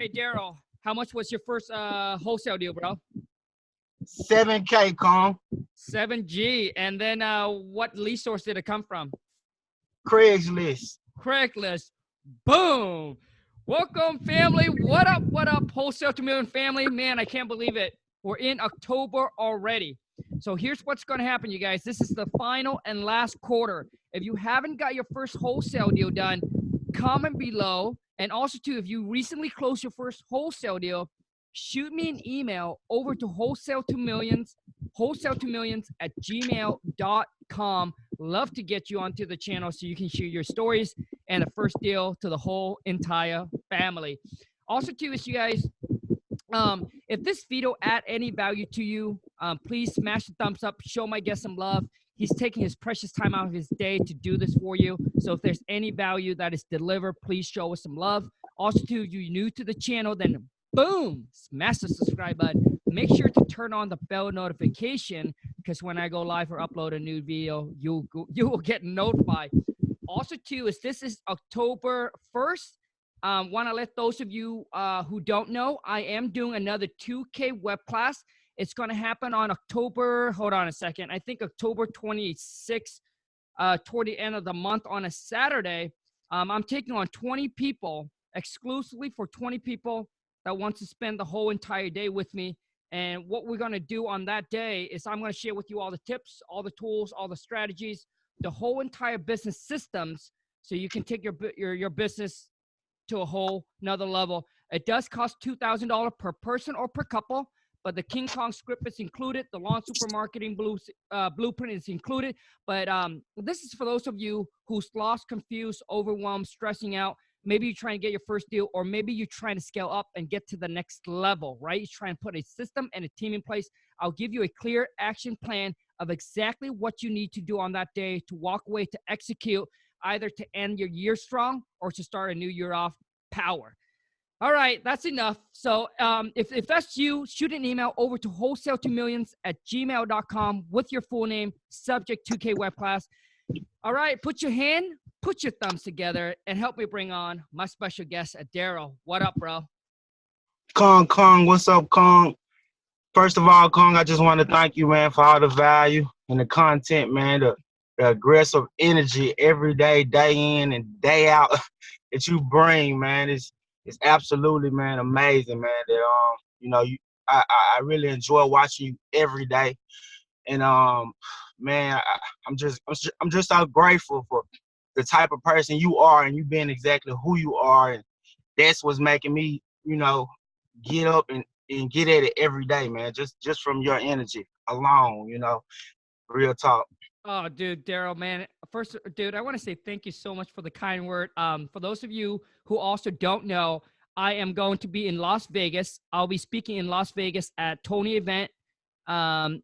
Hey, Daryl, how much was your first wholesale deal, bro? 7K, Khang. 7G. And then what lead source did it come from? Craigslist. Craigslist. Boom. Welcome, family. What up? What up, Wholesale to Million family? Man, I can't believe it. We're in October already. So here's what's going to happen, you guys. This is the final and last quarter. If you haven't got your first wholesale deal done, comment below. And also, too, if you recently closed your first wholesale deal, shoot me an email over to wholesale2millions at gmail.com. Love to get you onto the channel so you can share your stories and the first deal to the whole entire family. Also, too, is you guys, if this video add any value to you, please smash the thumbs up, show my guest some love. He's taking his precious time out of his day to do this for you. So if there's any value that is delivered, please show us some love. Also, too, if you're new to the channel, then boom, smash the subscribe button. Make sure to turn on the bell notification because when I go live or upload a new video, you will get notified. Also, too, this is October 1st. Want to let those of you who don't know, I am doing another 2K web class. It's going to happen on October, hold on a second, I think October 26th, toward the end of the month on a Saturday. I'm taking on 20 people, exclusively for 20 people that want to spend the whole entire day with me. And what we're going to do on that day is I'm going to share with you all the tips, all the tools, all the strategies, the whole entire business systems so you can take your business to a whole nother level. It does cost $2,000 per person or per couple, but the King Kong script is included. The Lawn Supermarketing blueprint is included. But this is for those of you who's lost, confused, overwhelmed, stressing out. Maybe you're trying to get your first deal, or maybe you're trying to scale up and get to the next level, right? You're trying to put a system and a team in place. I'll give you a clear action plan of exactly what you need to do on that day to walk away, to execute, either to end your year strong or to start a new year off power. All right, that's enough. So if that's you, shoot an email over to wholesale2millions at gmail.com with your full name, subject 2K web class. All right, put your thumbs together and help me bring on my special guest, Daryl. What up, bro? Khang, what's up, Khang? First of all, Khang, I just want to thank you, man, for all the value and the content, man, the aggressive energy every day, day in and day out that you bring, man. It's absolutely, man, amazing, man. That you know, I really enjoy watching you every day, and man, I'm just so grateful for the type of person you are, and you being exactly who you are, and that's what's making me, you know, get up and get at it every day, man. Just from your energy alone, you know, real talk. Oh, dude, Daryl, man. First, dude, I want to say thank you so much for the kind word. For those of you who also don't know, I am going to be in Las Vegas. I'll be speaking in Las Vegas at Tony event,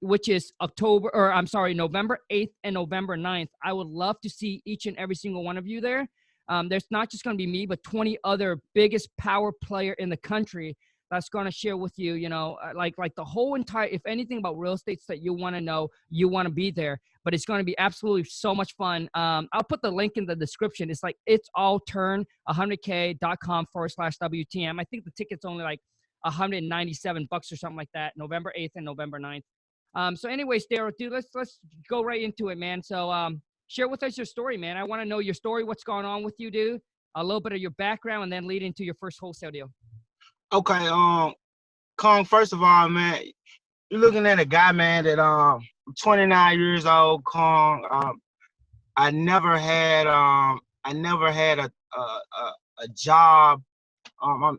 which is November 8th and November 9th. I would love to see each and every single one of you there. There's not just going to be me, but 20 other biggest power player in the country that's going to share with you, you know, like the whole entire, if anything about real estate that you want to know, you want to be there. But it's going to be absolutely so much fun. I'll put the link in the description. It's like itsallturn100k.com/WTM. I think the ticket's only like $197 or something like that, November 8th and November 9th. So anyways, Daryl, dude, let's go right into it, man. So share with us your story, man. I want to know your story, what's going on with you, dude, a little bit of your background, and then lead into your first wholesale deal. Okay, Khang, first of all, man, you're looking at a guy, man, that 29 years old, Khang. I never had a job. I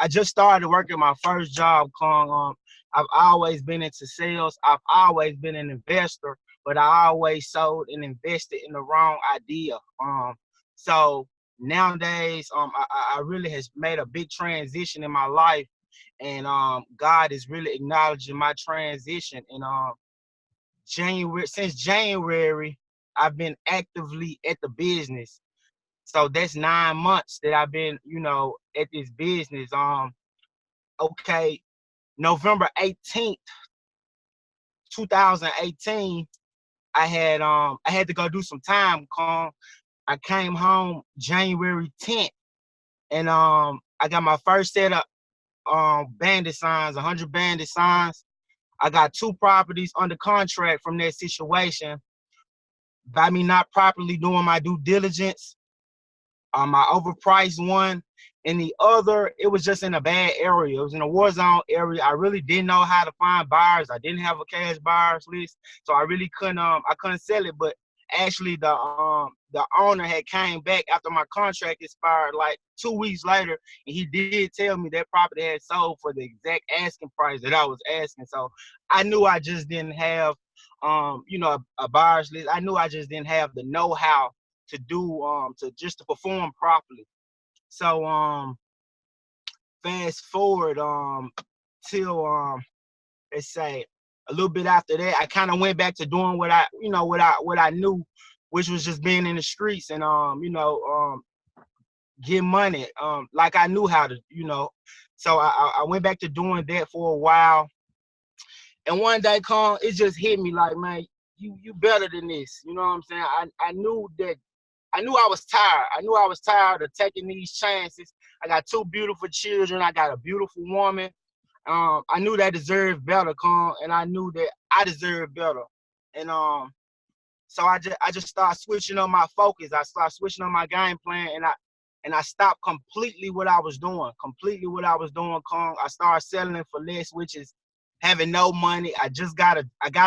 just started working my first job, Khang. I've always been into sales. I've always been an investor, but I always sold and invested in the wrong idea. So nowadays, I really has made a big transition in my life, and God is really acknowledging my transition. And since January, I've been actively at the business. So that's 9 months that I've been, you know, at this business. Okay, November 18th, 2018, I had to go do some time, Khang. I came home January 10th, and I got my first set of bandit signs, 100 bandit signs. I got 2 properties under contract from that situation by me not properly doing my due diligence. My overpriced one, and the other, it was just in a bad area. It was in a war zone area. I really didn't know how to find buyers. I didn't have a cash buyers list, so I really couldn't sell it. But actually, the owner had came back after my contract expired, like 2 weeks later, and he did tell me that property had sold for the exact asking price that I was asking. So I knew I just didn't have a buyers list. I knew I just didn't have the know-how to do to perform properly. So fast forward till let's say a little bit after that, I kind of went back to doing what I knew, which was just being in the streets and get money like I knew how to. So I went back to doing that for a while, and one day, Khang, it just hit me like, man, you better than this. You know what I'm saying? I knew I was tired. I knew I was tired of taking these chances. I got 2 beautiful children. I got a beautiful woman. I knew they deserved better, Khang, and I knew that I deserved better. And so I just started switching up my focus. I started switching up my game plan, and I stopped completely what I was doing. Completely what I was doing, Khang. I started selling it for less, which is having no money. I got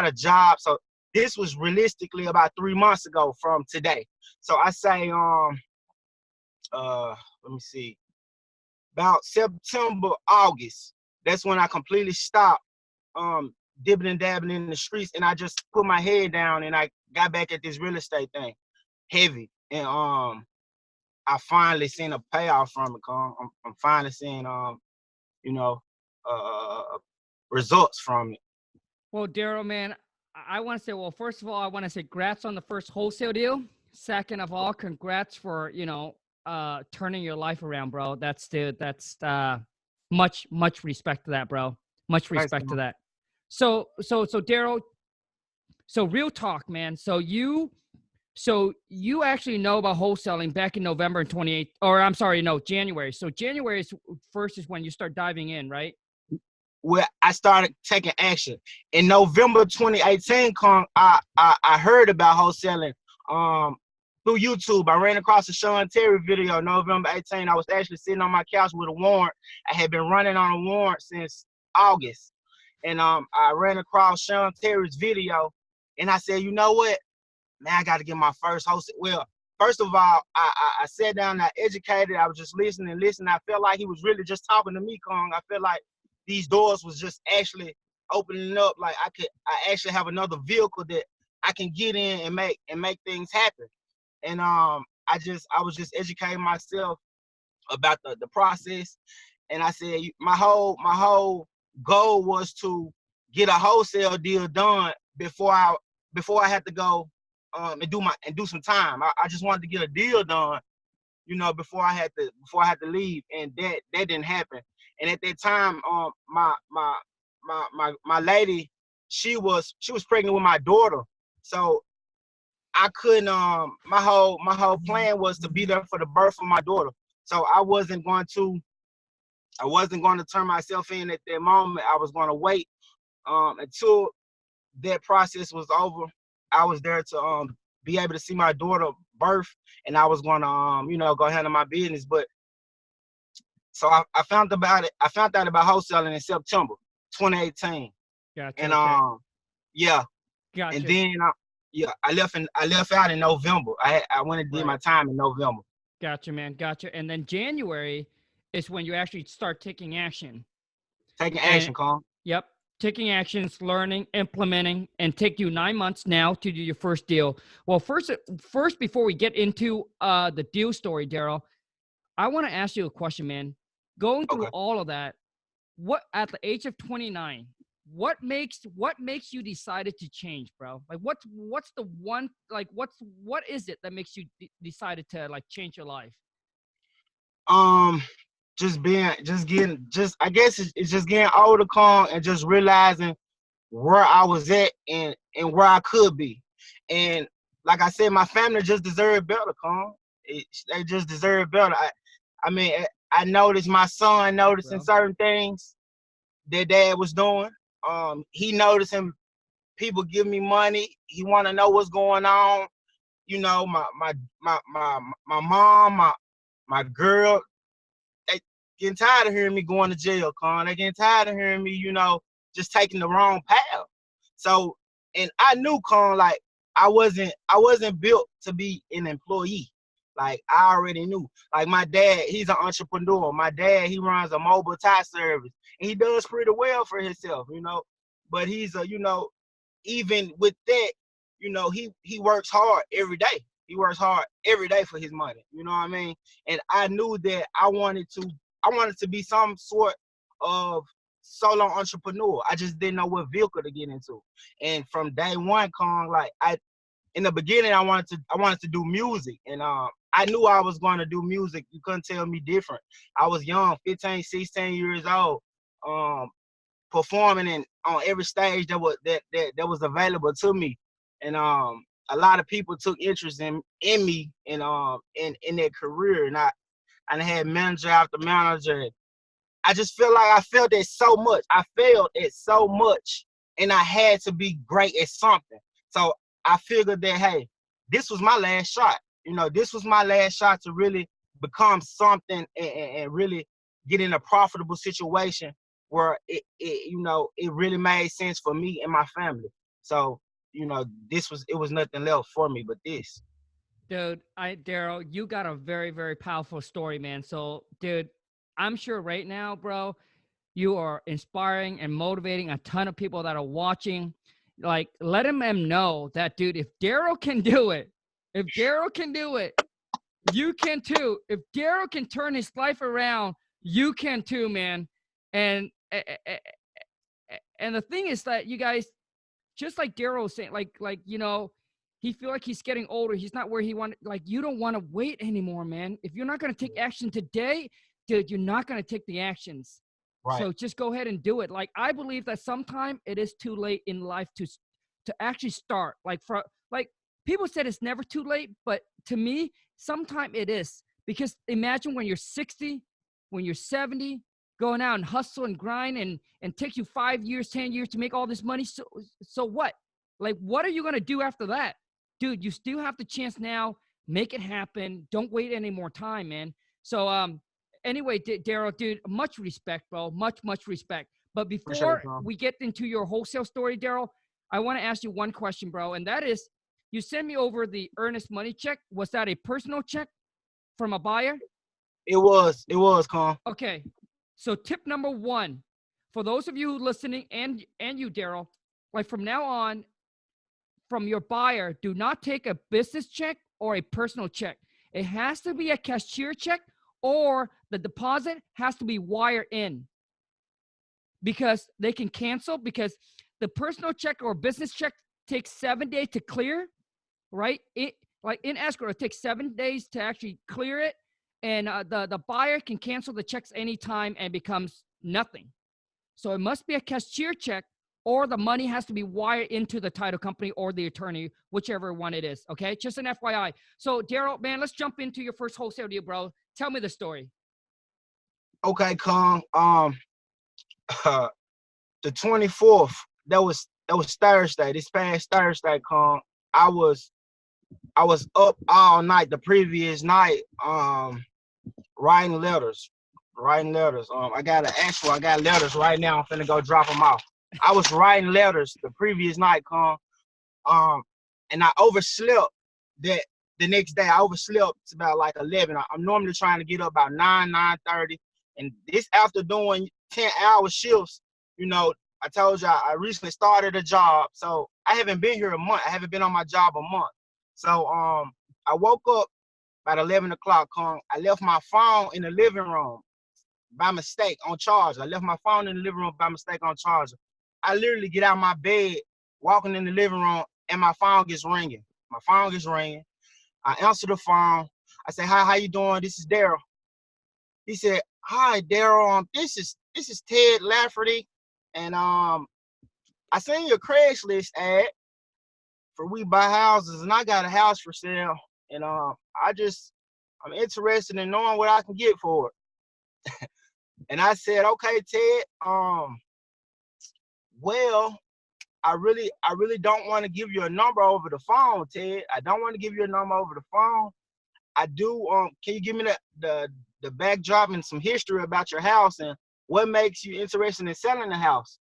a job. So this was realistically about 3 months ago from today. So I say, let me see, about September, August. That's when I completely stopped dipping and dabbling in the streets, and I just put my head down and I got back at this real estate thing, heavy. And I finally seen a payoff from it. I'm finally seeing results from it. Well, Daryl, man, I want to say, well, first of all, I want to say congrats on the first wholesale deal. Second of all, congrats for, turning your life around, bro. That's much respect to that, bro. Much respect to that. So Daryl, so real talk, man. So you actually know about wholesaling back in November 28th, or I'm sorry, no, January. So January 1st is when you start diving in, right? Where I started taking action. In November 2018, Khang, I heard about wholesaling through YouTube. I ran across a Sean Terry video, November 18. I was actually sitting on my couch with a warrant. I had been running on a warrant since August. And I ran across Sean Terry's video, and I said, you know what? Man, I got to get my first wholesale. Well, first of all, I sat down, I educated. I was just listening. I felt like he was really just talking to me, Khang. I felt like these doors was just actually opening up. Like I actually have another vehicle that I can get in and make things happen. And I was just educating myself about the process. And I said my whole goal was to get a wholesale deal done before I had to go and do some time. I just wanted to get a deal done, before I had to leave, and that didn't happen. And at that time, my lady, she was pregnant with my daughter, so I couldn't. My whole plan was to be there for the birth of my daughter. So I wasn't going to turn myself in at that moment. I was going to wait until that process was over. I was there to be able to see my daughter birth, and I was going to go handle my business. But so I found out about wholesaling in September 2018. Gotcha. And Okay. yeah. Gotcha. And then I left out in November. I went and did my time in November. Gotcha, man. Gotcha. And then January is when you actually start taking action. Taking action, Khang. Yep. Taking actions, learning, implementing, and take you 9 months now to do your first deal. Well, first, before we get into the deal story, Daryl, I want to ask you a question, man. Going through all of that, what at the age of 29, what makes you decided to change, bro? Like what's the one, like what is it that makes you decided to like change your life? I guess it's just getting older, Khang, and just realizing where I was at and where I could be. And like I said, my family just deserved better, Khang. They just deserve better. I mean, I noticed my son noticing Bro. certain things that dad was doing. He noticing people give me money. He want to know what's going on. You know, my mom, my girl, they getting tired of hearing me going to jail, Con. They getting tired of hearing me, you know, just taking the wrong path. So, and I knew, Con, like I wasn't built to be an employee. Like I already knew. Like my dad, he's an entrepreneur. My dad, he runs a mobile tie service, and he does pretty well for himself, you know. But he's a, you know, even with that, you know, he works hard every day. He works hard every day for his money. You know what I mean? And I knew that I wanted to be some sort of solo entrepreneur. I just didn't know what vehicle to get into. And from day one, Kong, like in the beginning, I wanted to do music, and I knew I was going to do music. You couldn't tell me different. I was young, 15, 16 years old. Um, Performing on every stage that was available to me, and a lot of people took interest in me and in their career, and I had manager after manager. I just feel like I felt it so much. I failed at so much, and I had to be great at something. So I figured that, hey, this was my last shot. You know, this was my last shot to really become something, and really get in a profitable situation where it really made sense for me and my family. So, it was nothing left for me but this. Dude, Daryl, you got a very, very powerful story, man. So, dude, I'm sure right now, bro, you are inspiring and motivating a ton of people that are watching. Like, let them know that, dude, if Daryl can do it, you can too. If Daryl can turn his life around, you can too, man. And and the thing is that you guys, just like Daryl was saying, he feel like he's getting older. He's not where he wanted. Like, you don't want to wait anymore, man. If you're not going to take action today, dude, you're not going to take the actions. Right. So just go ahead and do it. Like, I believe that sometime it is too late in life to actually start. Like people said it's never too late, but to me, sometime it is. Because imagine when you're 60, when you're 70, going out and hustle and grind, and take you 5 years, 10 years to make all this money. So what? Like, what are you going to do after that? Dude, you still have the chance now. Make it happen. Don't wait any more time, man. So, anyway, Daryl, dude, much respect, bro. Much respect. But Appreciate it, before Tom. we get into your wholesale story, Daryl, I want to ask you one question, bro. And that is, you sent me over the earnest money check. Was that a personal check from a buyer? It was, Con. Okay. So tip number one, for those of you listening, and you, Daryl, like from now on, from your buyer, do not take a business check or a personal check. It has to be a cashier check, or the deposit has to be wired in, because they can cancel, because the personal check or business check takes 7 days to clear, right? It, like in escrow, it takes 7 days to actually clear it. And the buyer can cancel the checks anytime and becomes nothing. So it must be a cashier check, or the money has to be wired into the title company or the attorney, whichever one it is. Okay, just an FYI. So Daryl, man, let's jump into your first wholesale deal, bro. Tell me the story. Okay, Con. The 24th. That was Thursday. This past Thursday, Con. I was I was up all night the previous night, writing letters. Writing letters. I got letters right now. I'm finna go drop them off. I was writing letters the previous night, Con. And I overslept that the next day. I overslept to about like 11. I'm normally trying to get up about 9:30. And this, after doing 10-hour shifts, you know, I told you I recently started a job. So I haven't been here a month. I haven't been on my job a month. So I woke up about 11 o'clock. I left my phone in the living room by mistake on charger. I left my phone in the living room by mistake on charger. I literally get out of my bed, walking in the living room, and my phone gets ringing. My phone gets ringing. I answer the phone. I say, "Hi, how you doing? This is Daryl." He said, "Hi, Daryl. This is Ted Lafferty, and I seen your Craigslist ad for We Buy Houses, and I got a house for sale, and I'm interested in knowing what I can get for it." And I said, okay, Ted, well, I really don't want to give you a number over the phone, Ted. I don't want to give you a number over the phone. I do. Can you give me the backdrop and some history about your house and what makes you interested in selling the house?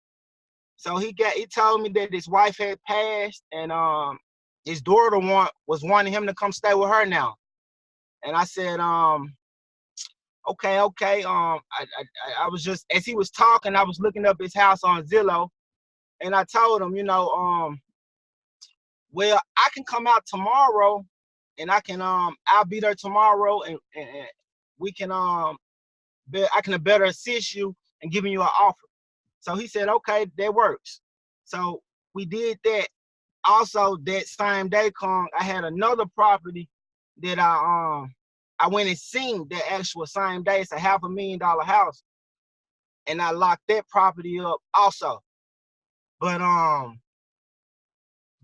So he told me that his wife had passed and his daughter was wanting him to come stay with her now. And I said, okay. I was just, as he was talking, I was looking up his house on Zillow, and I told him, well, I can come out tomorrow, and I'll be there tomorrow, and we can I can better assist you and giving you an offer. So he said, okay, that works. So we did that. Also, that same day, Khang, I had another property that I went and seen that actual same day. It's a $500,000 house, and I locked that property up also. But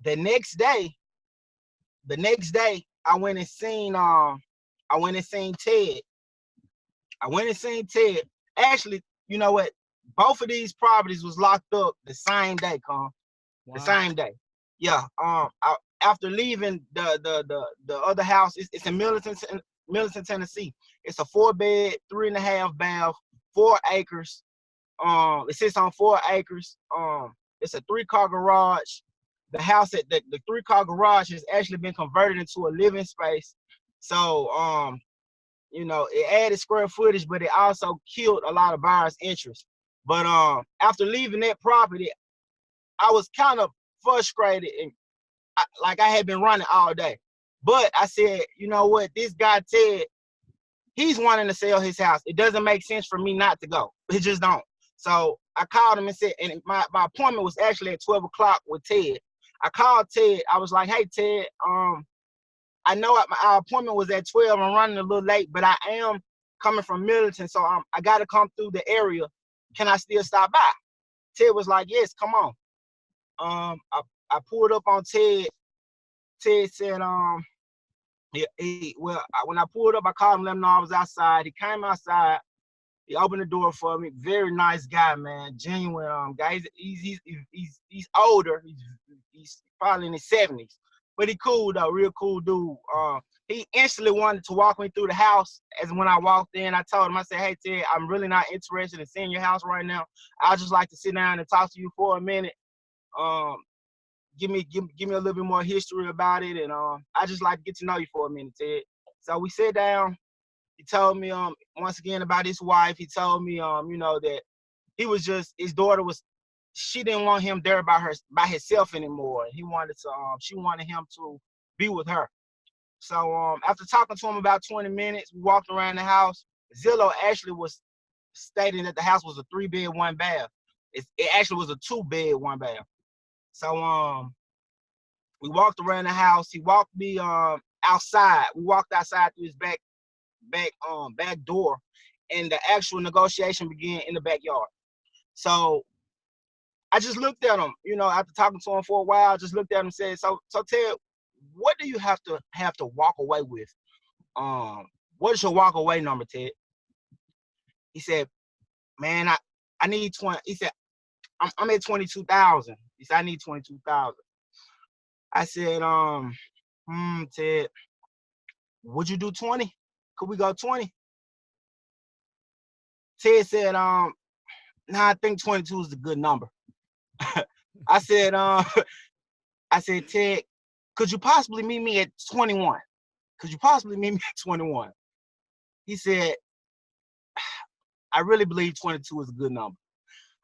the next day, I went and seen Ted. I went and seen Ted. Actually, you know what? Both of these properties was locked up the same day, Khang. Wow. The same day. Yeah. After leaving the other house, it's in Middleton, Tennessee. It's a 4-bed, 3.5 bath, 4 acres. It sits on 4 acres. It's a 3-car garage. The house at the 3-car garage has actually been converted into a living space. So it added square footage, but it also killed a lot of buyers' interest. But after leaving that property, I was kind of frustrated and I had been running all day. But I said, you know what, this guy Ted, he's wanting to sell his house. It doesn't make sense for me not to go. It just don't. So I called him and said, and my appointment was actually at 12 o'clock with Ted. I called Ted. I was like, hey, Ted, I know our appointment was at 12. I'm running a little late, but I am coming from Middleton, so I got to come through the area. Can I still stop by? Ted was like, yes, come on. I pulled up on Ted. Ted said, when I pulled up, I called him, let him know I was outside. He came outside. He opened the door for me. Very nice guy, man. Genuine guy. He's older. He's probably in his 70s, but he cool though. Real cool dude. He instantly wanted to walk me through the house. As when I walked in, I told him, I said, hey Ted, I'm really not interested in seeing your house right now. I'd just like to sit down and talk to you for a minute. Give me a little bit more history about it, and I just like to get to know you for a minute, Ted. So we sat down. He told me once again about his wife. He told me that he was just, his daughter was, she didn't want him there by himself anymore. She wanted him to be with her. So after talking to him about 20 minutes, we walked around the house. Zillow actually was stating that the house was a 3-bed, 1 bath. It actually was a 2-bed, 1 bath. So we walked around the house. He walked me outside. We walked outside through his back door, and the actual negotiation began in the backyard. So I just looked at him, after talking to him for a while, I just looked at him and said, so Ted, what do you have to walk away with? What is your walk away number, Ted? He said, man, I need 20. He said, I'm at 22,000. He said, I need 22,000. I said, Ted, would you do 20? Could we go 20? Ted said, nah, I think 22 is a good number. I said, Ted, could you possibly meet me at 21? Could you possibly meet me at 21? He said, I really believe 22 is a good number.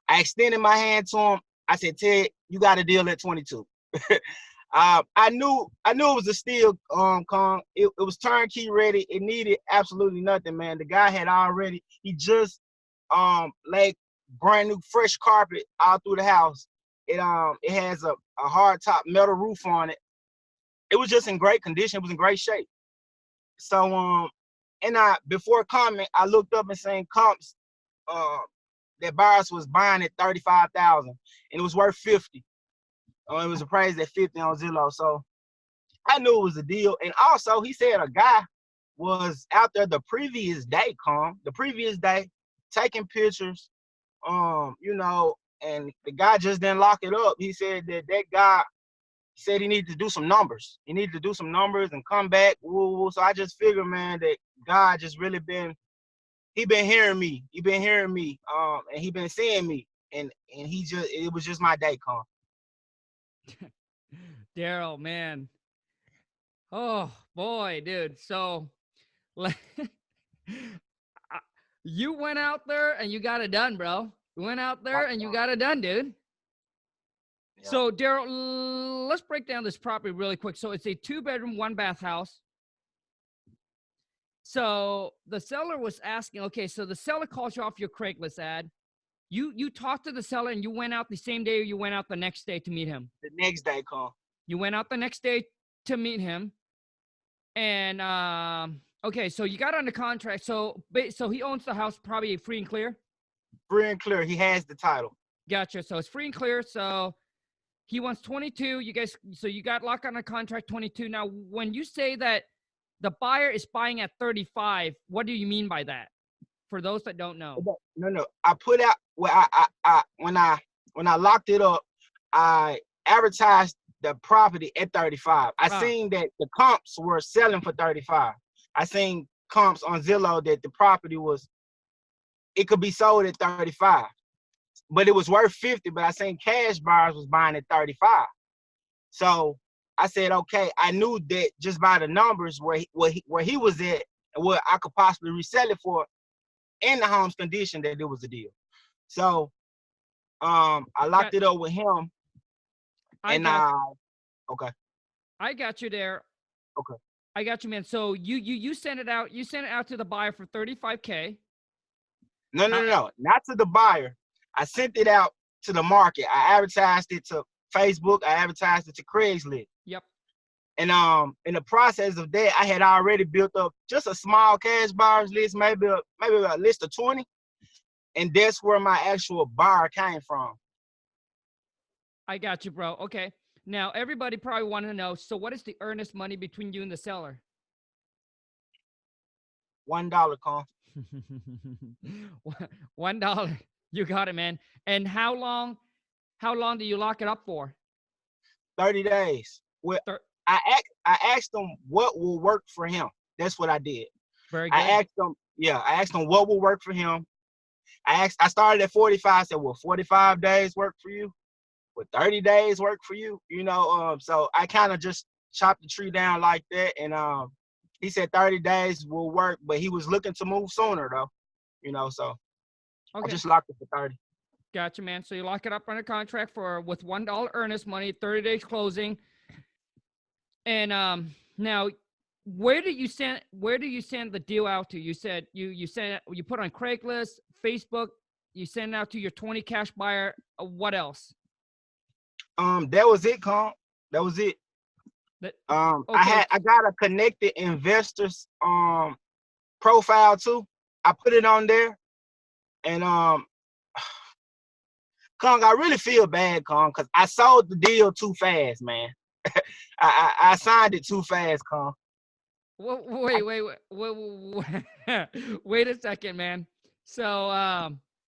I extended my hand to him. I said, Ted, you got a deal at 22. I knew it was a steal, Khang. It was turnkey ready. It needed absolutely nothing, man. The guy he just laid brand new fresh carpet all through the house. It has a hard top metal roof on it. It was just in great condition. It was in great shape. So before coming, I looked up and seen comps that buyers was buying at 35,000, and it was worth 50. It was appraised at 50 on Zillow. So I knew it was a deal. And also, he said a guy was out there the previous day, Khang. The previous day, taking pictures, you know, and the guy just didn't lock it up. He said that guy said he needed to do some numbers. He needed to do some numbers and come back. Woo, woo. So I just figured, man, that God just really he been hearing me. He been hearing me. And he been seeing me. And it was just my day, Khang. Daryl, man. Oh boy, dude. So you went out there and you got it done, bro. You went out there and you got it done, dude. Yeah. So Daryl, let's break down this property really quick. So it's a 2-bedroom, 1-bath house. So the seller was asking, okay, so the seller calls you off your Craigslist ad. You talked to the seller and you went out the same day or you went out the next day to meet him? The next day, Khang. You went out the next day to meet him. And okay, so you got under contract. So he owns the house probably free and clear? Free and clear. He has the title. Gotcha. So it's free and clear. So he wants 22. You guys, so you got locked on a contract 22. Now, when you say that the buyer is buying at 35, what do you mean by that? For those that don't know. No. I put out, well, when I locked it up, I advertised the property at 35. I seen that the comps were selling for 35. I seen comps on Zillow that the property it could be sold at 35, but it was worth 50. But I seen cash buyers was buying at 35. So I said, okay, I knew that just by the numbers where he was at and what I could possibly resell it for in the home's condition, that it was a deal. So I locked it up with him. Okay. I got you there. Okay. I got you, man. So you sent it out. You sent it out to the buyer for $35K. No, not to the buyer. I sent it out to the market. I advertised it to Facebook. I advertised it to Craigslist. Yep. And in the process of that, I had already built up just a small cash buyers list, maybe a list of 20, and that's where my actual buyer came from. I got you, bro. Okay. Now, everybody probably want to know, so what is the earnest money between you and the seller? $1, Khang. $1. You got it, man. And how long do you lock it up for? 30 days. Well, I asked him what will work for him. That's what I did. Very good. I asked him what will work for him. I started at 45. I said, will 45 days work for you? Would 30 days work for you? You know, so I kind of just chopped the tree down like that. And he said 30 days will work, but he was looking to move sooner though. You know, so okay. I just locked it for 30. Gotcha, man. So you lock it up under contract with $1 earnest money, 30 days closing. And now, where do you send the deal out to? You said you put on Craigslist, Facebook. You send it out to your 20 cash buyer. What else? That was it, Khang. That was it. Okay. I got a connected investors profile too. I put it on there, and Khang, I really feel bad, Khang, because I sold the deal too fast, man. I signed it too fast, Khang. Wait a second, man. So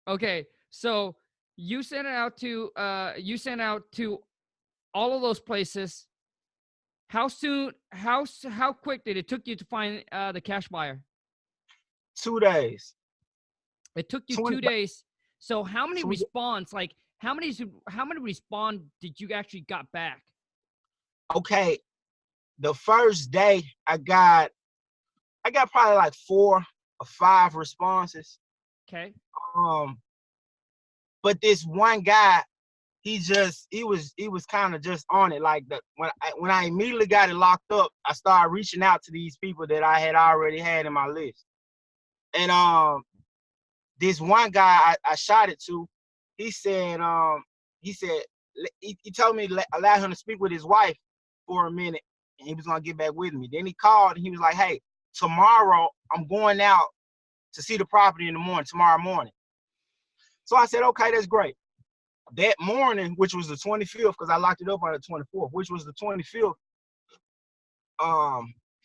okay, so you sent it out to all of those places. How quick did it took you to find the cash buyer? 2 days. It took you 2 days. So how many response? Like how many respond did you actually got back? Okay, the first day I got probably like 4 or 5 responses. Okay. But this one guy, he was kind of just on it. Like when I immediately got it locked up, I started reaching out to these people that I had already had in my list. And this one guy I shot it to, he told me to allow him to speak with his wife for a minute, and he was gonna get back with me. Then he called and he was like, "Hey, tomorrow I'm going out to see the property in the morning, tomorrow morning." So I said, "Okay, that's great." That morning, which was the 25th, because I locked it up on the 24th, which was the 25th,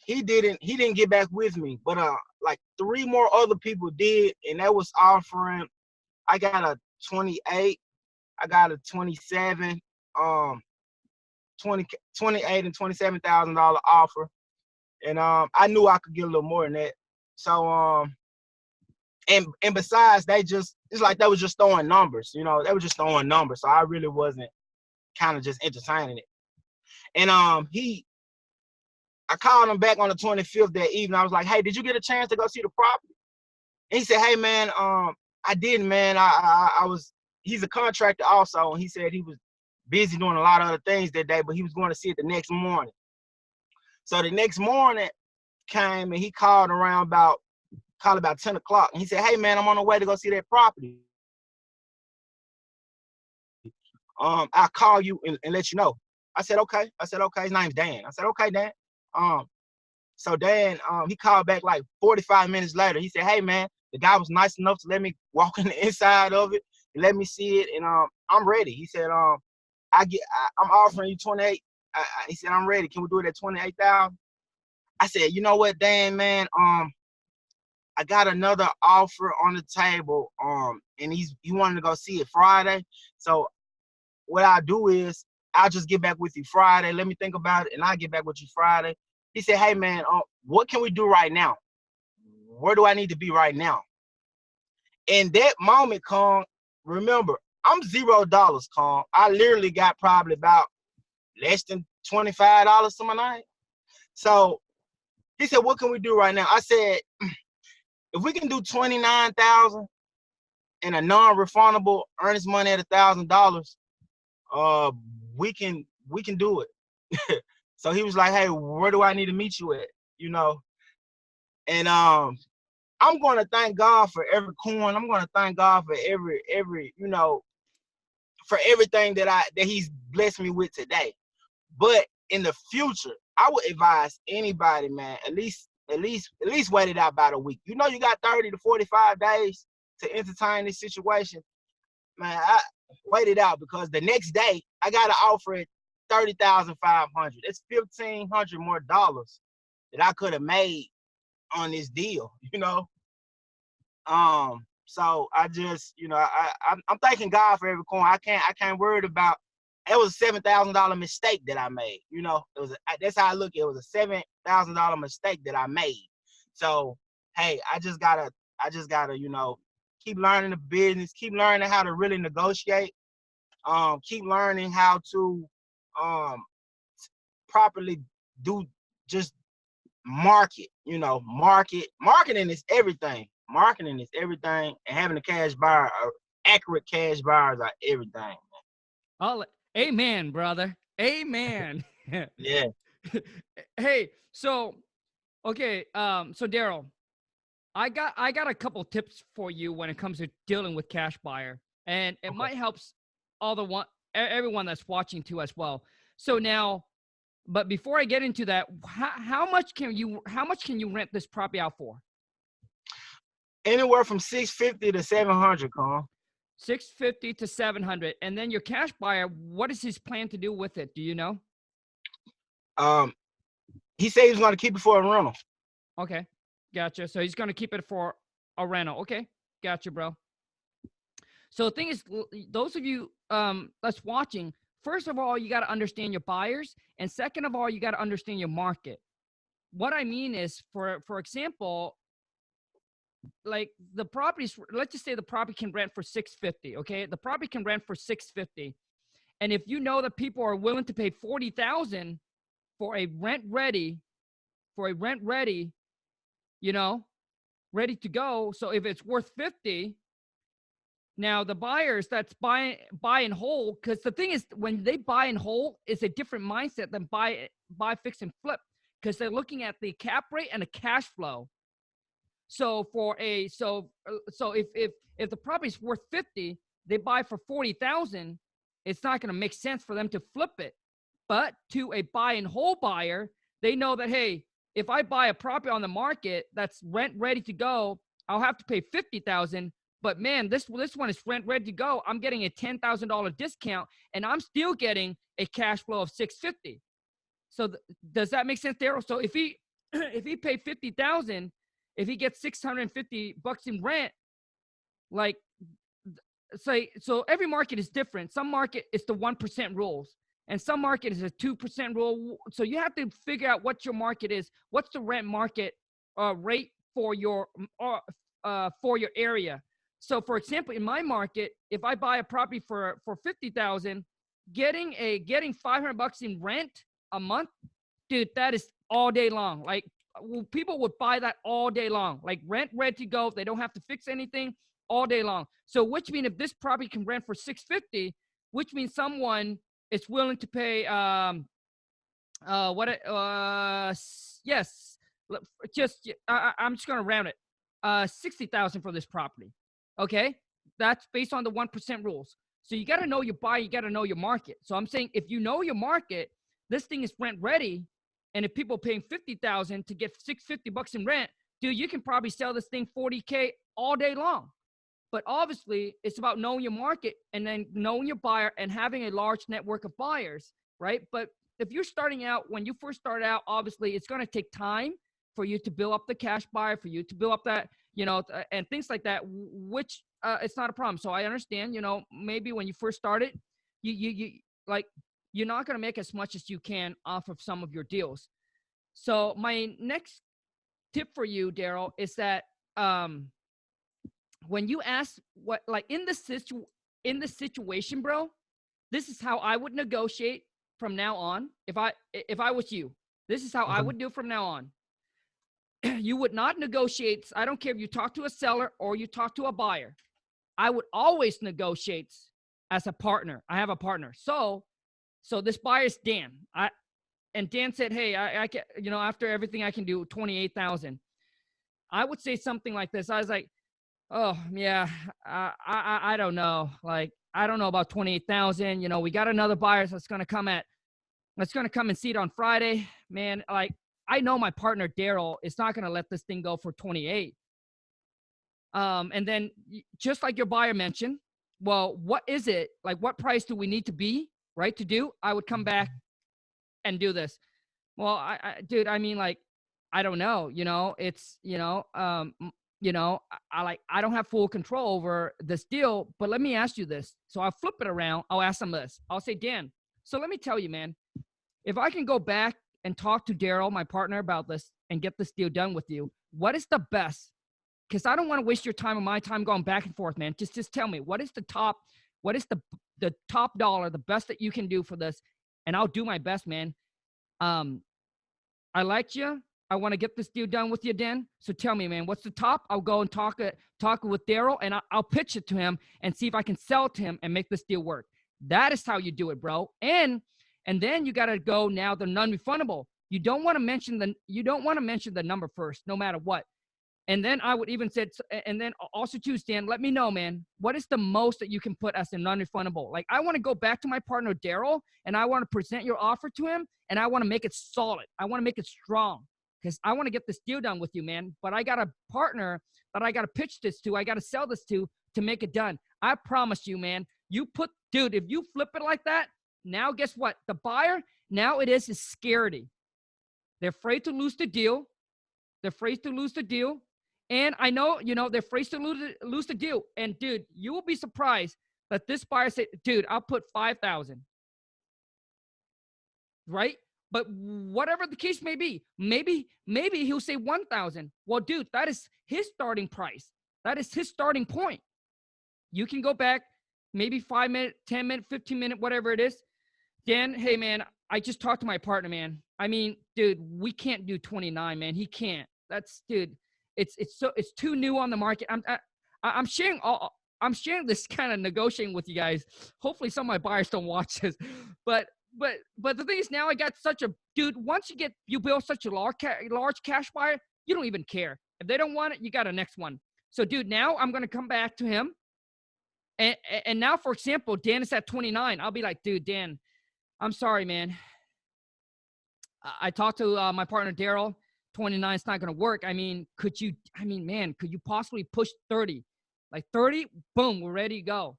he didn't get back with me. But like 3 more other people did, and that was offering. I got a 28, I got a 27, 28 and $27,000 offer, and I knew I could get a little more than that. So and besides, it's like they was just throwing numbers, they were just throwing numbers. So I really wasn't kind of just entertaining it. And I called him back on the 25th that evening. I was like, hey, did you get a chance to go see the property? And he said, hey man, I didn't, man. He's a contractor also, and he said he was busy doing a lot of other things that day, but he was going to see it the next morning. So the next morning came, and he called about 10 o'clock, and he said, hey man, I'm on the way to go see that property. I'll call you and let you know. I said, okay. His name's Dan. I said, okay, Dan. So Dan, he called back like 45 minutes later. He said, hey man, the guy was nice enough to let me walk in the inside of it and let me see it, and I'm ready. He said, I'm offering you 28. He said, I'm ready. Can we do it at 28,000? I said, you know what, Dan, man, I got another offer on the table, and he wanted to go see it Friday. So what I'll do is I'll just get back with you Friday. Let me think about it, and I'll get back with you Friday. He said, hey man, what can we do right now? Where do I need to be right now? In that moment, Khang, remember, I'm $0, Khang. I literally got probably about less than $25 to my name. So he said, what can we do right now? I said, if we can do 29,000 and a non-refundable earnest money at $1,000, we can do it. So he was like, hey, where do I need to meet you at? And I'm going to thank God for every coin. I'm going to thank God for every for everything that he's blessed me with today. But in the future, I would advise anybody, man, at least wait it out about a week. You got 30 to 45 days to entertain this situation. Man, I wait it out, because the next day I got to offer it $30,500. It's $1,500 more dollars that I could have made on this deal. So I just, I'm thanking God for every coin. I can't worry about. It was a $7,000 mistake that I made. That's how I look at it. It was a $7,000 mistake that I made. So hey, I just gotta, keep learning the business, keep learning how to really negotiate, keep learning how to properly do just marketing is everything. Marketing is everything, and having a cash buyer, accurate cash buyers are everything. Amen, brother. Amen. Yeah. Hey, so okay, so Daryl, I got a couple tips for you when it comes to dealing with cash buyer, and it might help everyone that's watching too as well. So now, but before I get into that, how much can you rent this property out for? Anywhere from $650 to $700, Khang. $650 to $700, and then your cash buyer, what is his plan to do with it? Do you know? He said he was going to keep it for a rental. Okay, gotcha. So he's going to keep it for a rental. Okay, gotcha, bro. So the thing is, those of you that's watching, first of all, you got to understand your buyers, and second of all, you got to understand your market. What I mean is, for example, like the properties, let's just say the property can rent for $650. Okay, the property can rent for $650, and if you know that people are willing to pay $40,000 for a rent ready, ready to go. So if it's worth $50, now the buyers that's buy and hold, because the thing is, when they buy and hold, it's a different mindset than buy, fix, and flip, because they're looking at the cap rate and the cash flow. So if the property's worth $50, they buy for $40,000, it's not going to make sense for them to flip it. But to a buy and hold buyer, they know that, hey, if I buy a property on the market that's rent ready to go, I'll have to pay $50,000. But man, this one is rent ready to go. I'm getting a $10,000 discount, and I'm still getting a cash flow of $650. So does that make sense, Daryl? So if he paid $50,000 if he gets $650 in rent, like, say, so every market is different. Some market is the 1% rules, and some market is a 2% rule. So you have to figure out what your market is. What's the rent market rate for your area? So, for example, in my market, if I buy a property for $50,000, getting $500 in rent a month, dude, that is all day long. Like, people would buy that all day long. Like, rent ready to go. They don't have to fix anything all day long. So, which means if this property can rent for $650, which means someone is willing to pay yes, just I'm just gonna round it, $60,000 for this property. Okay, that's based on the 1% rules. So you got to know your buyer, you got to know your market. So I'm saying, if you know your market, this thing is rent ready, and if people are paying $50,000 to get $650 in rent, dude, you can probably sell this thing $40K all day long. But obviously, it's about knowing your market and then knowing your buyer and having a large network of buyers, right? But if you're starting out, when you first start out, obviously, it's going to take time for you to build up the cash buyer, for you to build up that, and things like that, which it's not a problem. So I understand, maybe when you first started, you're not going to make as much as you can off of some of your deals. So my next tip for you, Daryl, is that when you ask what, like, in this situation, bro, this is how I would negotiate from now on. If I was you, this is how I would do from now on. You would not negotiate. I don't care if you talk to a seller or you talk to a buyer. I would always negotiate as a partner. I have a partner. So this buyer is Dan. And Dan said, hey, I can, after everything I can do, 28,000. I would say something like this. I was like, oh yeah, I don't know. Like, I don't know about 28,000. We got another buyer that's going to come and see it on Friday, man. Like, I know my partner Daryl is not going to let this thing go for 28. And then, just like your buyer mentioned, well, what is it? Like, what price do we need to be, right, to do? I would come back and do this. Well, dude, I mean, like, I don't know, it's, I don't have full control over this deal, but let me ask you this. So I'll flip it around. I'll ask them this. I'll say, Dan, so let me tell you, man, if I can go back and talk to Daryl, my partner, about this and get this deal done with you, what is the best? Because I don't want to waste your time and my time going back and forth, man. Just tell me, what is the top dollar, the best that you can do for this? And I'll do my best, man. I like you. I want to get this deal done with you, Dan. So tell me, man, what's the top? I'll go and talk with Daryl, and I'll pitch it to him and see if I can sell it to him and make this deal work. That is how you do it, bro. And then you got to go now the non-refundable. You don't want to mention the number first, no matter what. And then I would even say, and then also too, Stan, let me know, man, what is the most that you can put as a non-refundable? Like, I want to go back to my partner, Daryl, and I want to present your offer to him, and I want to make it solid. I want to make it strong, because I want to get this deal done with you, man. But I got a partner that I got to pitch this to. I got to sell this to make it done. I promise you, man, dude, if you flip it like that, now guess what? The buyer, now it is scaredy. They're afraid to lose the deal. And I know, they're afraid to lose the deal. And dude, you will be surprised that this buyer said, dude, I'll put 5,000. Right? But whatever the case may be, maybe he'll say 1,000. Well, dude, that is his starting price. That is his starting point. You can go back maybe 5 minutes, 10 minutes, 15 minutes, whatever it is. Dan, hey, man, I just talked to my partner, man. I mean, dude, we can't do 29, man. He can't. Dude, it's too new on the market. I'm sharing this kind of negotiating with you guys. Hopefully some of my buyers don't watch this, but the thing is, now I got such a, dude, once you build such a large cash buyer, you don't even care. If they don't want it, you got a next one. So dude, now I'm going to come back to him. And now, for example, Dan is at 29. I'll be like, dude, Dan, I'm sorry, man. I talked to my partner, Daryl. 29 is not going to work. I mean, could you possibly push 30? Like 30, boom, we're ready to go.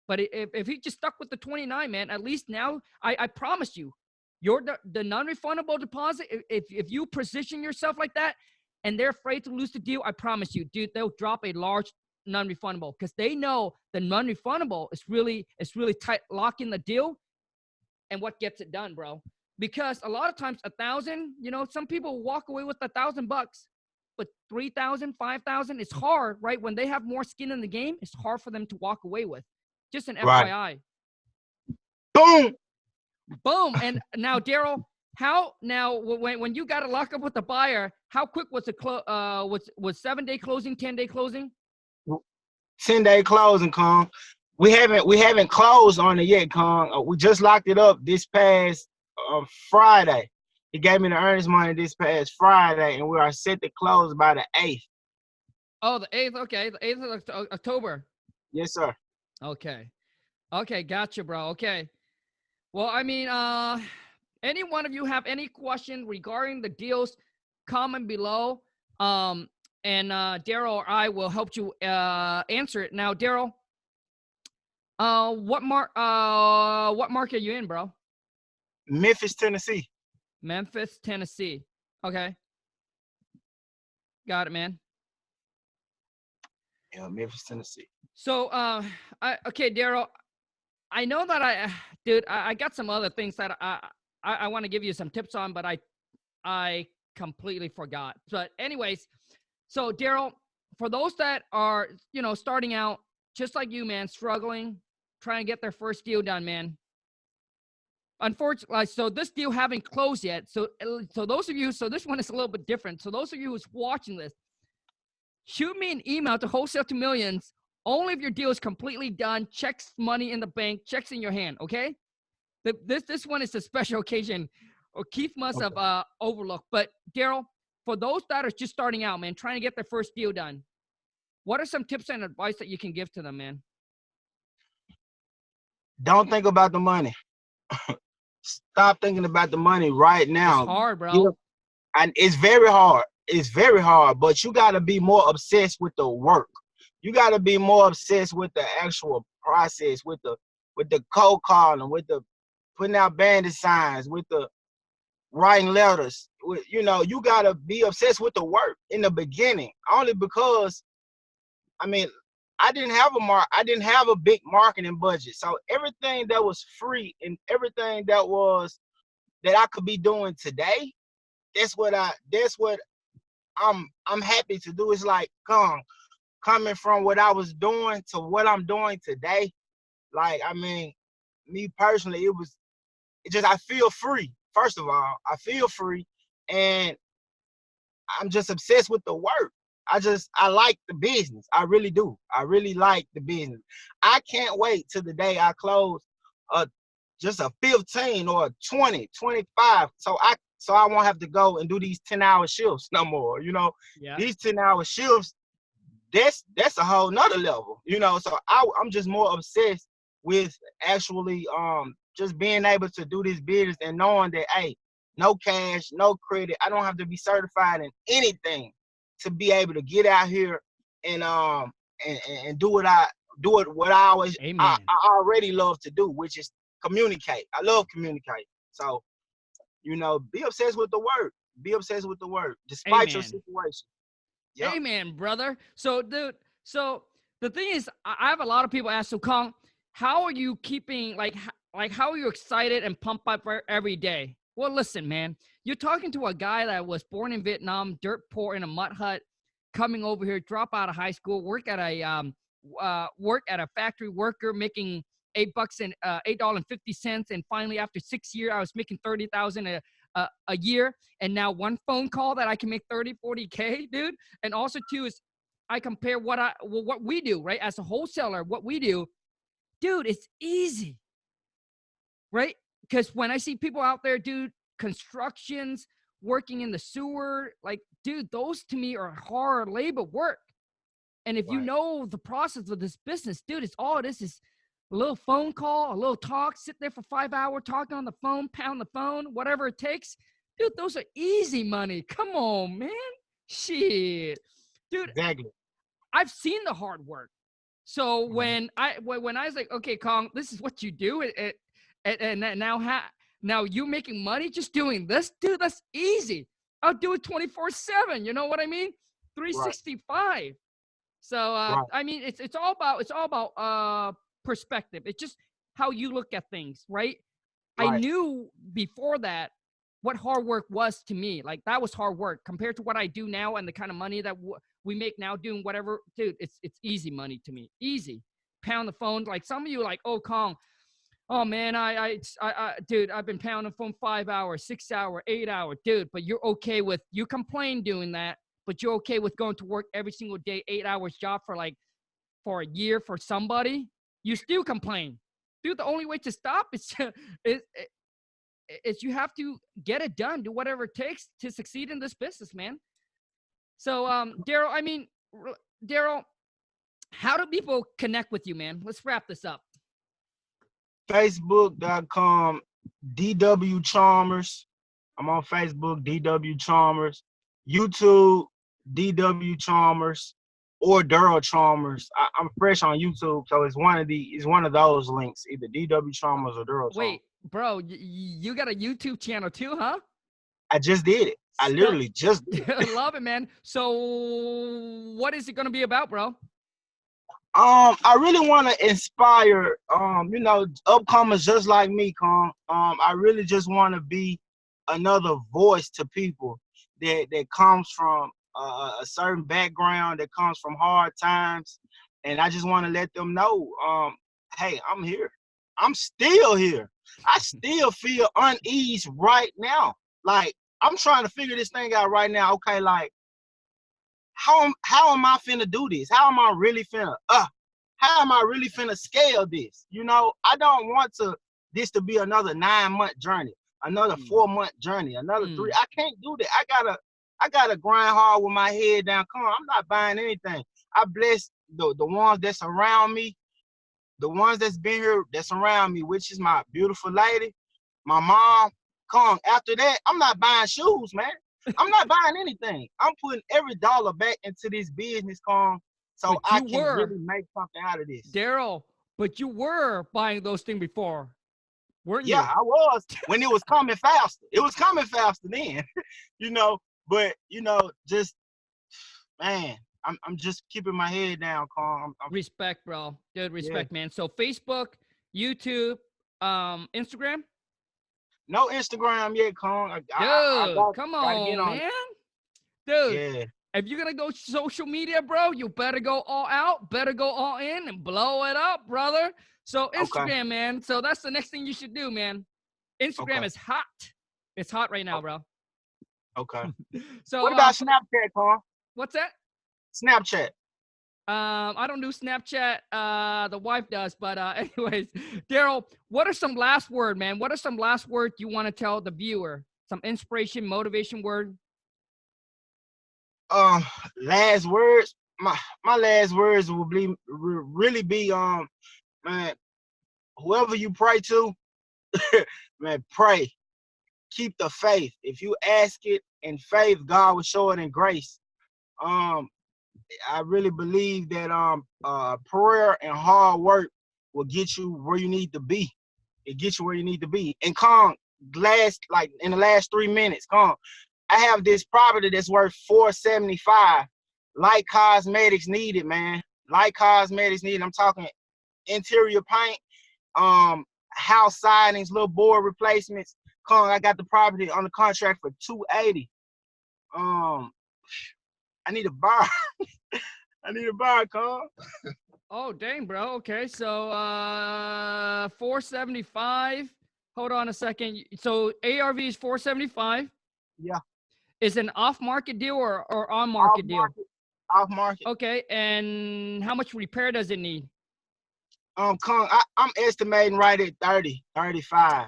But if he just stuck with the 29, man, at least now, I promise you, the non-refundable deposit, if you position yourself like that, and they're afraid to lose the deal, I promise you, dude, they'll drop a large non-refundable because they know the non-refundable is really tight, locking the deal and what gets it done, bro. Because a lot of times 1,000, you know, some people walk away with $1,000, but 3,000, 5,000, it's hard, right? When they have more skin in the game, it's hard for them to walk away with. Just an Right. FYI. Boom. Boom. And now, Daryl, when you got to lock up with the buyer, how quick was the was 7-day closing, 10-day closing? 10-day closing, Khang. We haven't closed on it yet, Khang. We just locked it up this past Friday. He gave me the earnest money this past Friday, and we are set to close by the 8th. Oh, the 8th. Okay, the 8th of October. Yes, sir. Okay, gotcha, bro. Okay. Well, I mean, any one of you have any question regarding the deals, comment below. And Daryl or I will help you answer it. Now, Daryl, what market are you in, bro? Memphis, Tennessee. Memphis, Tennessee. Okay. Got it, man. Yeah, Memphis, Tennessee. So, okay, Daryl, I know that I got some other things that I want to give you some tips on, but I completely forgot. But anyways, so Daryl, for those that are, you know, starting out just like you, man, struggling, trying to get their first deal done, man. Unfortunately, so this deal haven't closed yet. So those of you, so this one is a little bit different. So those of you who's watching this, shoot me an email to Wholesale to Millions. Only if your deal is completely done, checks, money in the bank, checks in your hand, okay? This one is a special occasion, or Keith must have overlooked. But Daryl, for those that are just starting out, man, trying to get their first deal done, what are some tips and advice that you can give to them, man? Don't think about the money. Stop thinking about the money right now. It's hard, bro. And it's very hard. It's very hard, but you got to be more obsessed with the work. You got to be more obsessed with the actual process, with the cold calling, with the putting out bandit signs, with the writing letters. You know, you got to be obsessed with the work in the beginning, only because, I mean, I didn't have a big marketing budget. So everything that was free and everything that I could be doing today, that's what I'm happy to do. It's like coming from what I was doing to what I'm doing today. Like, I mean, me personally, I feel free. First of all, I feel free, and I'm just obsessed with the work. I like the business. I really do. I really like the business. I can't wait till the day I close just a 15 or a 20, 25. So I won't have to go and do these 10-hour shifts no more. You know, these 10-hour shifts, that's a whole nother level, you know. So I'm just more obsessed with actually just being able to do this business and knowing that, hey, no cash, no credit. I don't have to be certified in anything to be able to get out here and do what I already love to do, which is communicate. I love communicate. So, you know, be obsessed with the work. Be obsessed with the work, despite your situation. Yep. Amen, brother. So, dude, so the thing is, I have a lot of people ask, so Khang, how are you keeping, like how are you excited and pumped up for every day? Well, listen, man, you're talking to a guy that was born in Vietnam, dirt poor in a mud hut, coming over here, drop out of high school, work at a factory worker, making $8.50, and finally after 6 years, I was making $30,000 a year, and now one phone call that I can make 40K, dude. And also too is I compare what we do, right, as a wholesaler, what we do, dude, it's easy, right? Because when I see people out there, dude, constructions, working in the sewer, like, dude, those to me are hard labor work. And if you know the process of this business, dude, it's all this is a little phone call, a little talk, sit there for 5 hours, talking on the phone, pound the phone, whatever it takes. Dude, those are easy money. Come on, man. Shit. Dude, exactly. I've seen the hard work. So when I was like, okay, Khang, this is what you do, and now you're making money just doing this, dude, that's easy. I'll do it 24/7. You know what I mean? Right. 365. So Right. I mean, it's all about perspective. It's just how you look at things, right? I Right. knew before that what hard work was to me. Like that was hard work compared to what I do now and the kind of money that we make now doing whatever. Dude, it's easy money to me. Easy. Pound the phone. Like some of you, like, oh, Khang, oh man, dude, I've been pounding the phone 5 hours, 6 hours, 8 hours, dude. But you're okay with you complain doing that, but you're okay with going to work every single day, 8 hours job for a year for somebody. You still complain, dude. The only way to stop is is you have to get it done, do whatever it takes to succeed in this business, man. So, Daryl, I mean, Daryl, how do people connect with you, man? Let's wrap this up. Facebook.com DW Chalmers. I'm on Facebook, DW Chalmers. YouTube, DW Chalmers, or Daryl Chalmers. I'm fresh on YouTube, so it's one of those links, either DW Chalmers or Daryl Chalmers. Wait, bro, you got a YouTube channel too, huh? I just did it. I literally just did it. Love it, man. So what is it going to be about, bro? I really want to inspire, upcomers just like me, Khang. I really just want to be another voice to people that comes from a certain background, that comes from hard times, and I just want to let them know, hey, I'm here. I'm still here. I still feel unease right now. Like I'm trying to figure this thing out right now. Okay, like how am I finna do this? How am I really finna scale this? You know, I don't want this to be another 9-month journey, another 4-month journey, another 3. I can't do that. I gotta grind hard with my head down. Come on, I'm not buying anything. I bless the ones that's around me, the ones that's been here, that's around me, which is my beautiful lady, my mom. Come after that, I'm not buying shoes, man. I'm not buying anything. I'm putting every dollar back into this business, Khang, so But I can really make something out of this. Daryl, but you were buying those things before, weren't you? Yeah, I was when it was coming faster. It was coming faster then, you know. But just man, I'm just keeping my head down, Khang. Respect, bro. Dude, respect, man. So Facebook, YouTube, Instagram. No Instagram yet, Khang. Dude, come gotta get on, on man. Dude, yeah. if you're gonna go social media, bro, you better go all out, better go all in and blow it up, brother. So Instagram, Okay. man. So that's the next thing you should do, man. Instagram is hot. It's hot right now, bro. Okay. So what about Snapchat, Khang? What's that? Snapchat. I don't do Snapchat. The wife does, but anyways, Daryl, what are some last word, man? What are some last words you want to tell the viewer? Some inspiration, motivation word? Last words. My last words will really be man, whoever you pray to, man, pray. Keep the faith. If you ask it in faith, God will show it in grace. I really believe that prayer and hard work will get you where you need to be. It gets you where you need to be. And Khang, in the last 3 minutes, Khang, I have this property that's worth $475. Light cosmetics needed, man. Light cosmetics needed. I'm talking interior paint, house sidings, little board replacements. Khang, I got the property on the contract for $280. I need a bar. I need a bar, Khang. Oh, dang, bro. Okay, so 475. Hold on a second. So ARV is 475. Yeah. Is it an off-market deal or on-market deal? Off market. Okay, and how much repair does it need? Khang, I'm estimating right at 30, 35.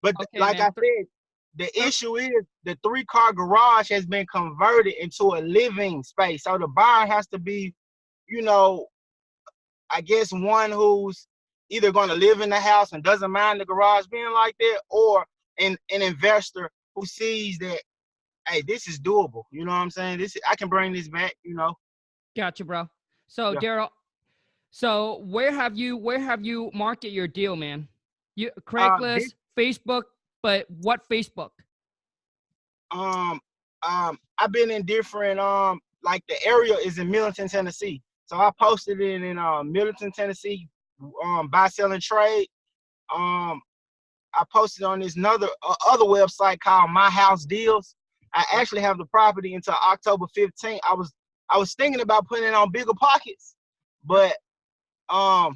But okay, like man. I said, the issue is the 3-car garage has been converted into a living space. So the buyer has to be, I guess one who's either going to live in the house and doesn't mind the garage being like that, or an investor who sees that, hey, this is doable. You know what I'm saying? I can bring this back, Gotcha, bro. So yeah. Daryl, so where have you market your deal, man? Craigslist, Facebook, but what Facebook? I've been in different like the area is in Millington, Tennessee. So I posted it in Millington, Tennessee, buy, sell, and trade. I posted on this other website called My House Deals. I actually have the property until October 15th. I was thinking about putting it on Bigger Pockets, but I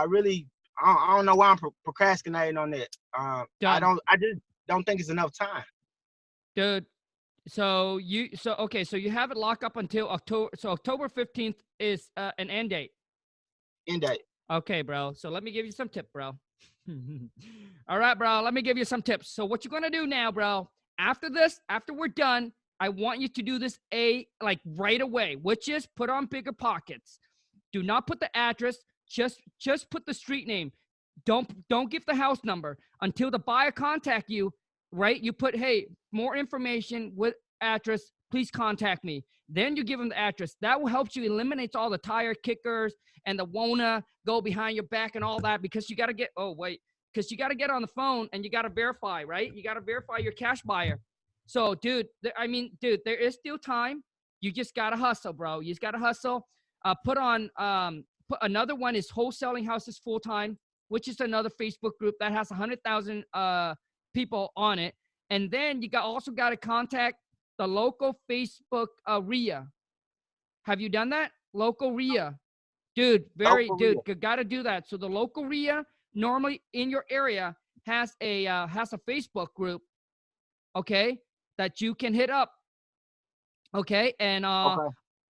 don't know why I'm procrastinating on that. I just don't think it's enough time. Dude, so you have it locked up until October. So October 15th is an end date. End date. Okay, bro. So let me give you some tip, bro. All right, bro. Let me give you some tips. So what you're gonna do now, bro? After this, after we're done, I want you to do this like right away, which is put on Bigger Pockets. Do not put the address. Just put the street name. Don't give the house number until the buyer contact you. Right? You put, hey, more information with address. Please contact me. Then you give them the address. That will help you eliminate all the tire kickers and the wanna go behind your back and all that, because you got to get, because you got to get on the phone and you got to verify, right? You got to verify your cash buyer. So, dude, there is still time. You just got to hustle, bro. You just got to hustle. Put another one is Wholesaling Houses Full Time, which is another Facebook group that has 100,000 people on it. And then you also got to contact the local Facebook RIA. Have you done that? Local RIA. Dude, got to do that. So the local RIA normally in your area has a Facebook group, okay, that you can hit up. Okay, and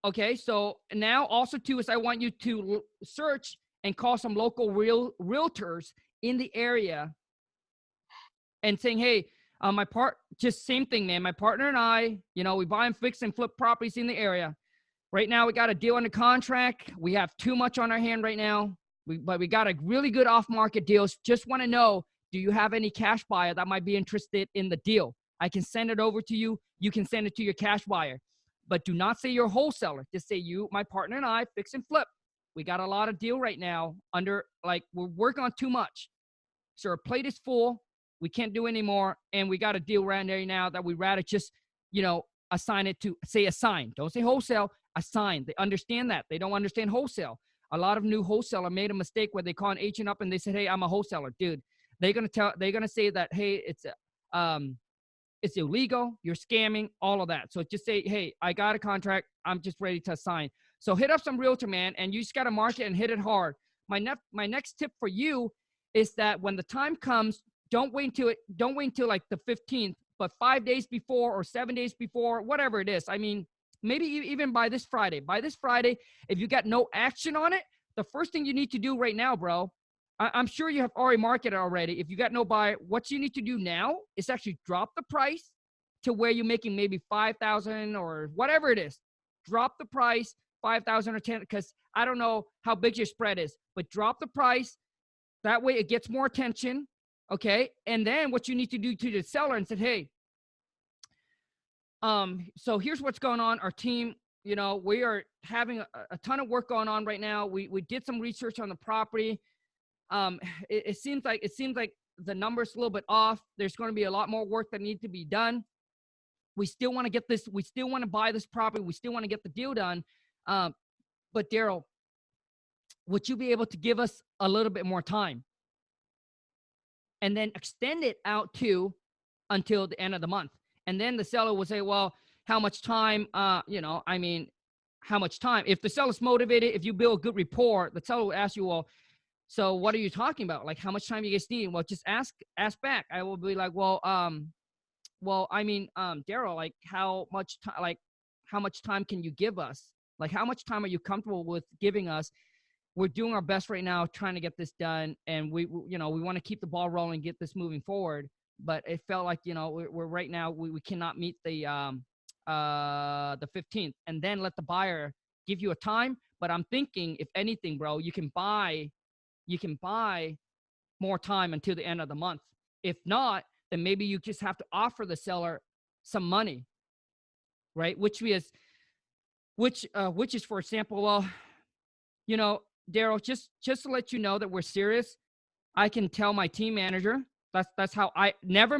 okay, so now also too is I want you to search and call some local realtors in the area and saying, hey, just same thing, man. My partner and I, we buy and fix and flip properties in the area. Right now, we got a deal under contract. We have too much on our hand right now, but we got a really good off-market deals. Just want to know, do you have any cash buyer that might be interested in the deal? I can send it over to you. You can send it to your cash buyer. But do not say you're a wholesaler. Just say my partner and I, fix and flip. We got a lot of deal right now we're working on too much. So our plate is full. We can't do anymore. And we got a deal right there now that we'd rather just, assign it to, say assign. Don't say wholesale, assign. They understand that. They don't understand wholesale. A lot of new wholesaler made a mistake where they call an agent up and they said, hey, I'm a wholesaler. Dude, they're going to say that, hey, it's illegal, you're scamming, all of that. So just say, hey, I got a contract, I'm just ready to sign. So hit up some realtor, man, and you just got to market and hit it hard. My next tip for you is that when the time comes, don't wait until like the 15th, but 5 days before or 7 days before, whatever it is. I mean, maybe even by this Friday. By this Friday, if you got no action on it, the first thing you need to do right now, bro, I'm sure you have already marketed already. If you got no buyer, what you need to do now is actually drop the price to where you're making maybe 5,000 or whatever it is. Drop the price, 5,000 or 10, because I don't know how big your spread is, but drop the price. That way it gets more attention, okay? And then what you need to do to the seller and say, hey, so here's what's going on. Our team, we are having a ton of work going on right now. We did some research on the property. It seems like the number's a little bit off. There's going to be a lot more work that needs to be done. We still want to get this. We still want to buy this property. We still want to get the deal done. But Daryl, would you be able to give us a little bit more time and then extend it out until the end of the month? And then the seller will say, well, how much time, how much time? If the seller's motivated, if you build a good rapport, the seller will ask you, well, so what are you talking about? Like, how much time you guys need? Well, just ask back. I will be like, well, Daryl, like how much time can you give us? Like, how much time are you comfortable with giving us? We're doing our best right now, trying to get this done. And we want to keep the ball rolling, get this moving forward. But it felt like, we're right now, we cannot meet the 15th, and then let the buyer give you a time. But I'm thinking, if anything, bro, you can buy more time until the end of the month. If not, then maybe you just have to offer the seller some money, right? Which is, for example, well, Daryl, just to let you know that we're serious, I can tell my team manager, That's how I never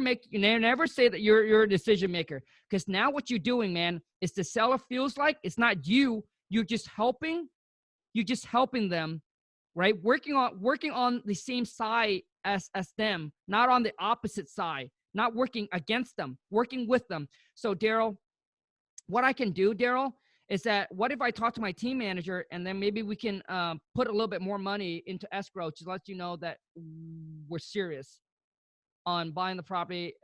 say that you're a decision maker, because now what you're doing, man, is the seller feels like it's not you. You're just helping them, right? Working on the same side as them, not on the opposite side, not working against them, working with them. So Daryl, what I can do, Daryl, is that what if I talk to my team manager and then maybe we can put a little bit more money into escrow to let you know that we're serious on buying the property,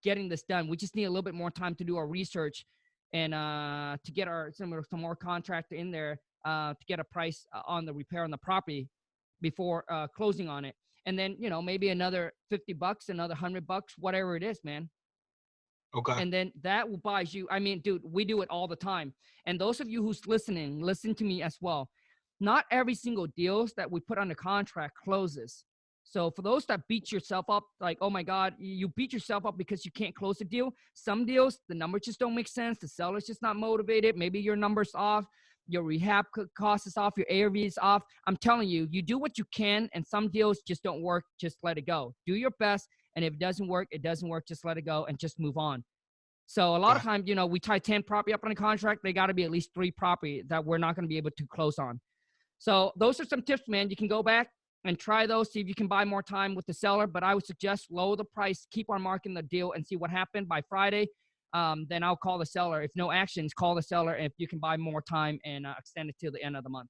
getting this done. We just need a little bit more time to do our research and to get some more contractor in there to get a price on the repair on the property before closing on it. And then, maybe another $50, another $100, whatever it is, man. Okay. And then that will buy you. I mean, dude, we do it all the time. And those of you who's listening, listen to me as well. Not every single deals that we put on the contract closes. So for those that beat yourself up, like, oh my God, you beat yourself up because you can't close a deal. Some deals, the numbers just don't make sense. The seller's just not motivated. Maybe your number's off. Your rehab cost is off. Your ARV is off. I'm telling you, you do what you can, and some deals just don't work. Just let it go. Do your best. And if it doesn't work, it doesn't work. Just let it go and just move on. So a lot of times, we tie 10 property up on a contract. They got to be at least 3 property that we're not going to be able to close on. So those are some tips, man. You can go back and try those, see if you can buy more time with the seller. But I would suggest lower the price, keep on marking the deal, and see what happened by Friday. Then I'll call the seller. If no actions, call the seller if you can buy more time and extend it till the end of the month.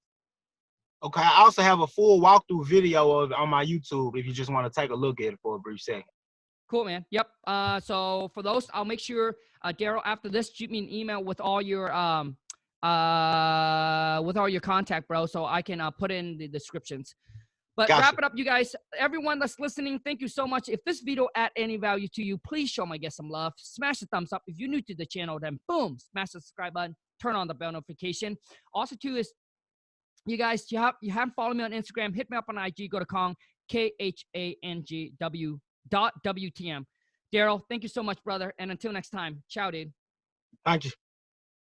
Okay. I also have a full walkthrough video on my YouTube if you just want to take a look at it for a brief second. Cool, man. Yep. So for those, I'll make sure, Daryl, after this, shoot me an email with all your contact, bro, so I can put in the descriptions. But Gotcha. Wrap it up, you guys. Everyone that's listening, thank you so much. If this video add any value to you, please show my guest some love. Smash the thumbs up. If you're new to the channel, then boom, smash the subscribe button. Turn on the bell notification. Also, too, is you guys, you haven't followed me on Instagram, hit me up on IG. Go to Khang, KHANGW.WTM. Daryl, thank you so much, brother. And until next time, ciao, dude. Thank you.